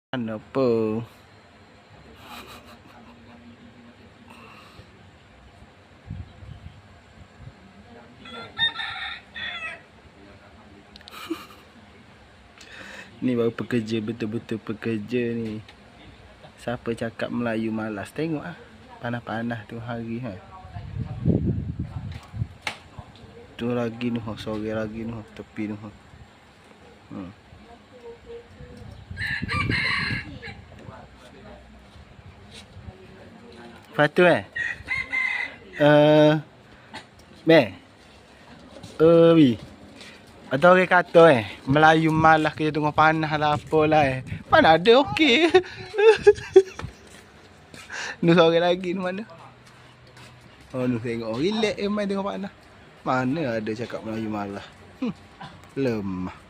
Kenapa? Ni baru pekerja, betul-betul pekerja ni. Siapa cakap Melayu malas? Tengok ah. Panas-panas tu hari ha. Tu lagi ni ha, sore lagi ni ha, tepi ni ha. Lepas tu Bi. Ada orang kata Melayu malas kerja tengah panas lah apalah Mana ada okey. Nu sore lagi ni mana? Oh nu tengok relax main tengok panas. Mana ada cakap Melayu malas. Lemah.